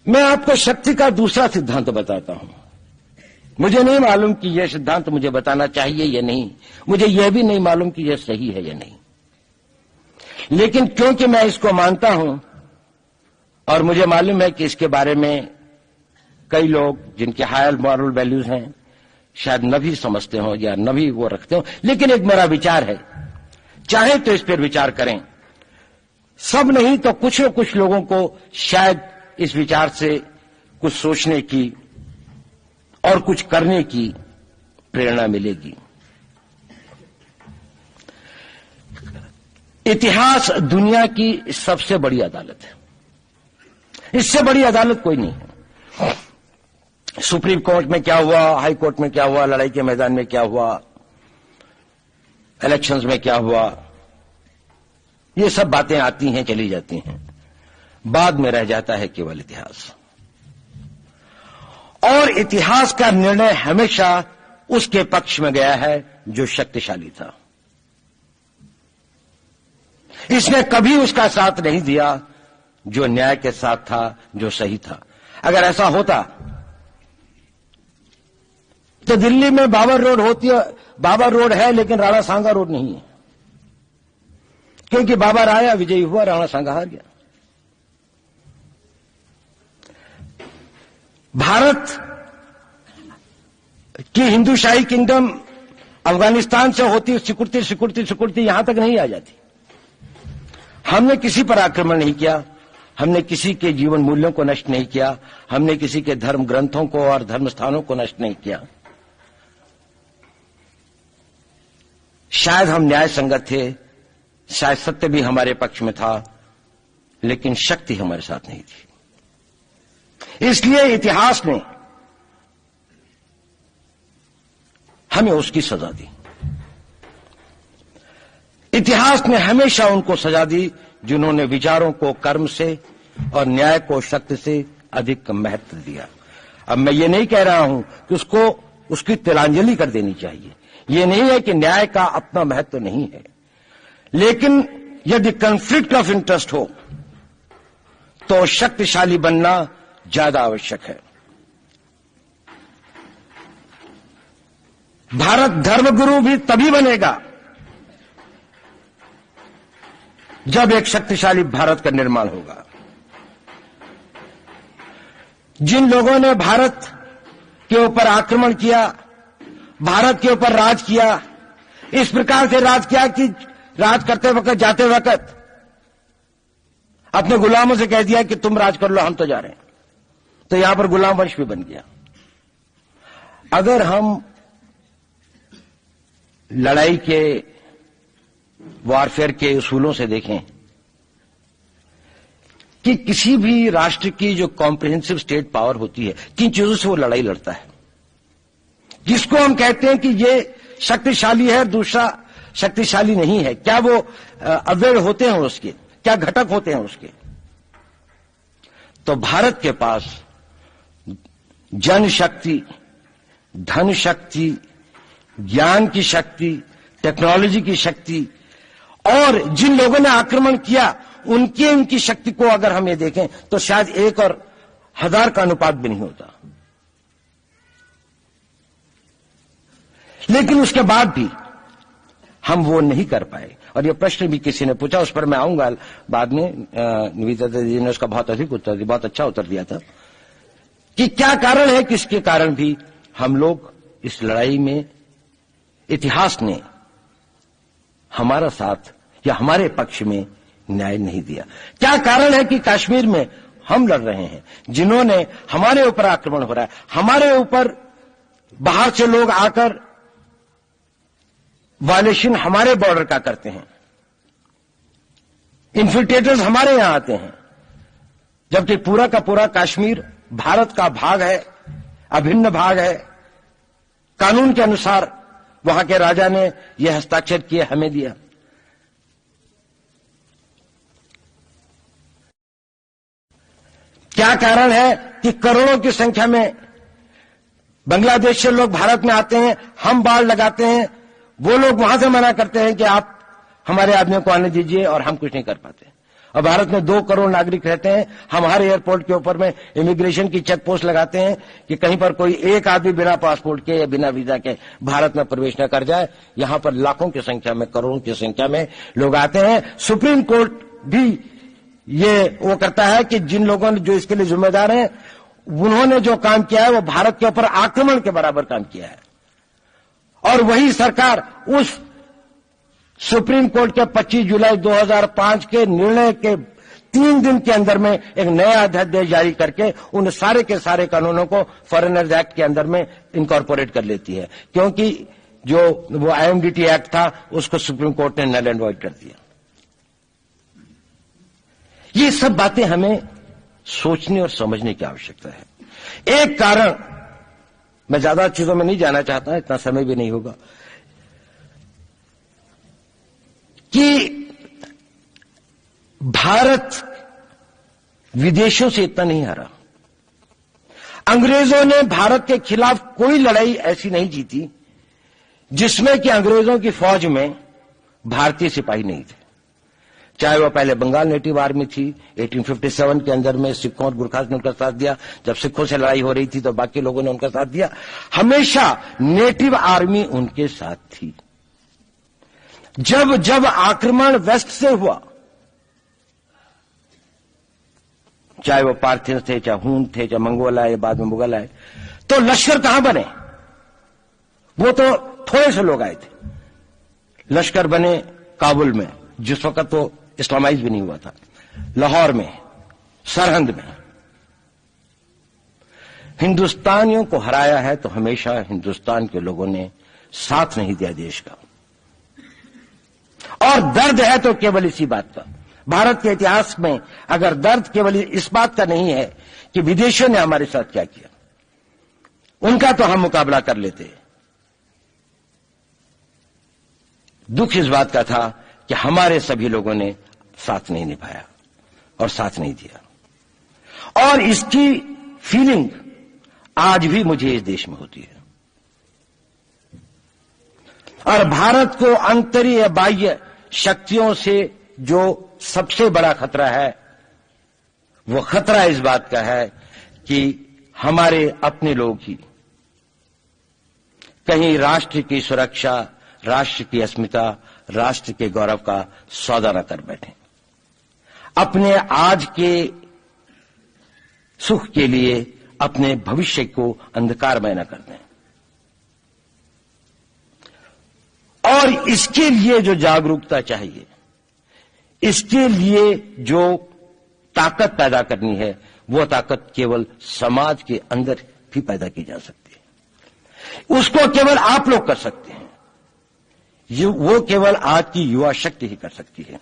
मैं आपको शक्ति का दूसरा सिद्धांत बताता हूं। मुझे नहीं मालूम कि यह सिद्धांत मुझे बताना चाहिए या नहीं, मुझे यह भी नहीं मालूम कि यह सही है या नहीं, लेकिन क्योंकि मैं इसको मानता हूं और मुझे मालूम है कि इसके बारे में कई लोग जिनके हायर मॉरल वैल्यूज हैं शायद न भी समझते हो या न भी वो रखते हो, लेकिन एक मेरा विचार है, चाहे तो इस पर विचार करें। सब नहीं तो कुछ न कुछ लोगों को शायद इस विचार से कुछ सोचने की और कुछ करने की प्रेरणा मिलेगी। इतिहास दुनिया की सबसे बड़ी अदालत है, इससे बड़ी अदालत कोई नहीं है। सुप्रीम कोर्ट में क्या हुआ, हाई कोर्ट में क्या हुआ, लड़ाई के मैदान में क्या हुआ, इलेक्शंस में क्या हुआ, ये सब बातें आती हैं चली जाती हैं, बाद में रह जाता है केवल इतिहास। और इतिहास का निर्णय हमेशा उसके पक्ष में गया है जो शक्तिशाली था। इसने कभी उसका साथ नहीं दिया जो न्याय के साथ था, जो सही था। अगर ऐसा होता तो दिल्ली में बाबर रोड होती है, बाबर रोड है लेकिन राणा सांगा रोड नहीं है, क्योंकि बाबर आया, विजयी हुआ, राणा सांगा हार गया। भारत की हिंदूशाही किंगडम अफगानिस्तान से होती सिकुड़ती सिकुड़ती सिकुड़ती यहां तक नहीं आ जाती। हमने किसी पर आक्रमण नहीं किया, हमने किसी के जीवन मूल्यों को नष्ट नहीं किया, हमने किसी के धर्म ग्रंथों को और धर्म स्थानों को नष्ट नहीं किया। शायद हम न्याय संगत थे, शायद सत्य भी हमारे पक्ष में था, लेकिन शक्ति हमारे साथ नहीं थी। इसलिए इतिहास ने हमें उसकी सजा दी। इतिहास ने हमेशा उनको सजा दी जिन्होंने विचारों को कर्म से और न्याय को शक्ति से अधिक महत्व दिया। अब मैं ये नहीं कह रहा हूं कि उसकी तिलांजलि कर देनी चाहिए, ये नहीं है कि न्याय का अपना महत्व नहीं है, लेकिन यदि कॉन्फ्लिक्ट ऑफ इंटरेस्ट हो तो शक्तिशाली बनना ज्यादा आवश्यक है। भारत धर्मगुरु भी तभी बनेगा जब एक शक्तिशाली भारत का निर्माण होगा। जिन लोगों ने भारत के ऊपर आक्रमण किया, भारत के ऊपर राज किया, इस प्रकार से राज किया कि राज करते वक्त, जाते वक्त अपने गुलामों से कह दिया कि तुम राज कर लो, हम तो जा रहे हैं, तो यहां पर गुलाम वंश भी बन गया। अगर हम लड़ाई के वॉरफेयर के उसूलों से देखें कि किसी भी राष्ट्र की जो कॉम्प्रिहेंसिव स्टेट पावर होती है, किन चीजों से वो लड़ाई लड़ता है, जिसको हम कहते हैं कि ये शक्तिशाली है, दूसरा शक्तिशाली नहीं है, क्या वो अव्यय होते हैं उसके, क्या घटक होते हैं उसके। तो भारत के पास जनशक्ति, धन शक्ति, ज्ञान की शक्ति, टेक्नोलॉजी की शक्ति, और जिन लोगों ने आक्रमण किया उनकी शक्ति को अगर हम ये देखें तो शायद 1 और 1000 का अनुपात भी नहीं होता। लेकिन उसके बाद भी हम वो नहीं कर पाए। और ये प्रश्न भी किसी ने पूछा, उस पर मैं आऊंगा बाद में। निवेदिता जी ने उसका बहुत अधिक उत्तर दिया, बहुत अच्छा उत्तर दिया था कि क्या कारण है, किसके कारण भी हम लोग इस लड़ाई में इतिहास ने हमारा साथ या हमारे पक्ष में न्याय नहीं दिया। क्या कारण है कि कश्मीर में हम लड़ रहे हैं, जिन्होंने हमारे ऊपर आक्रमण हो रहा है, हमारे ऊपर बाहर से लोग आकर वायलेशन हमारे बॉर्डर का करते हैं, इन्फिल्ट्रेटर्स हमारे यहां आते हैं, जबकि पूरा का पूरा कश्मीर भारत का भाग है, अभिन्न भाग है। कानून के अनुसार वहां के राजा ने यह हस्ताक्षर किए, हमें दिया। क्या कारण है कि करोड़ों की संख्या में बांग्लादेश से लोग भारत में आते हैं, हम बाड़ लगाते हैं, वो लोग वहां से मना करते हैं कि आप हमारे आदमियों को आने दीजिए, और हम कुछ नहीं कर पाते। और भारत में 2 करोड़ नागरिक रहते हैं। हम हर एयरपोर्ट के ऊपर में इमिग्रेशन की चेक पोस्ट लगाते हैं कि कहीं पर कोई एक आदमी बिना पासपोर्ट के या बिना वीजा के भारत में प्रवेश न कर जाए। यहां पर लाखों की संख्या में, करोड़ों की संख्या में लोग आते हैं। सुप्रीम कोर्ट भी ये वो करता है कि जिन लोगों ने जो इसके लिए जिम्मेदार हैं, उन्होंने जो काम किया है वो भारत के ऊपर आक्रमण के बराबर काम किया है। और वही सरकार उस सुप्रीम कोर्ट के 25 जुलाई 2005 के निर्णय के 3 दिन के अंदर में एक नया अध्यादेश जारी करके उन सारे के सारे कानूनों को फॉरेनर्स एक्ट के अंदर में इनकॉर्पोरेट कर लेती है, क्योंकि जो वो IMDT एक्ट था उसको सुप्रीम कोर्ट ने नल एंड वॉइड कर दिया। ये सब बातें हमें सोचने और समझने की आवश्यकता है। एक कारण, मैं ज्यादा चीजों में नहीं जाना चाहता, इतना समय भी नहीं होगा, कि भारत विदेशों से इतना नहीं हारा। अंग्रेजों ने भारत के खिलाफ कोई लड़ाई ऐसी नहीं जीती जिसमें कि अंग्रेजों की फौज में भारतीय सिपाही नहीं थे। चाहे वह पहले बंगाल नेटिव आर्मी थी, 1857 के अंदर में सिखों और गुरखास ने उनका साथ दिया। जब सिखों से लड़ाई हो रही थी तो बाकी लोगों ने उनका साथ दिया। हमेशा नेटिव आर्मी उनके साथ थी। जब जब आक्रमण वेस्ट से हुआ, चाहे वो पार्थियंस थे, चाहे हून थे, चाहे मंगोल आए, बाद में मुगल आए, तो लश्कर कहां बने? वो तो थोड़े से लोग आए थे। लश्कर बने काबुल में, जिस वक्त तो इस्लामाइज भी नहीं हुआ था, लाहौर में, सरहंद में। हिंदुस्तानियों को हराया है तो हमेशा हिंदुस्तान के लोगों ने साथ नहीं दिया देश का। और दर्द है तो केवल इसी बात का। भारत के इतिहास में अगर दर्द केवल इस बात का नहीं है कि विदेशियों ने हमारे साथ क्या किया, उनका तो हम मुकाबला कर लेते। दुख इस बात का था कि हमारे सभी लोगों ने साथ नहीं निभाया और साथ नहीं दिया। और इसकी फीलिंग आज भी मुझे इस देश में होती है। और भारत को आंतरिक बाह्य शक्तियों से जो सबसे बड़ा खतरा है, वो खतरा इस बात का है कि हमारे अपने लोग ही कहीं राष्ट्र की सुरक्षा, राष्ट्र की अस्मिता, राष्ट्र के गौरव का सौदा न कर बैठे, अपने आज के सुख के लिए अपने भविष्य को अंधकारमय न कर दें। और इसके लिए जो जागरूकता चाहिए, इसके लिए जो ताकत पैदा करनी है, वो ताकत केवल समाज के अंदर भी पैदा की जा सकती है। उसको केवल आप लोग कर सकते हैं। वो केवल आज की युवा शक्ति ही कर सकती है।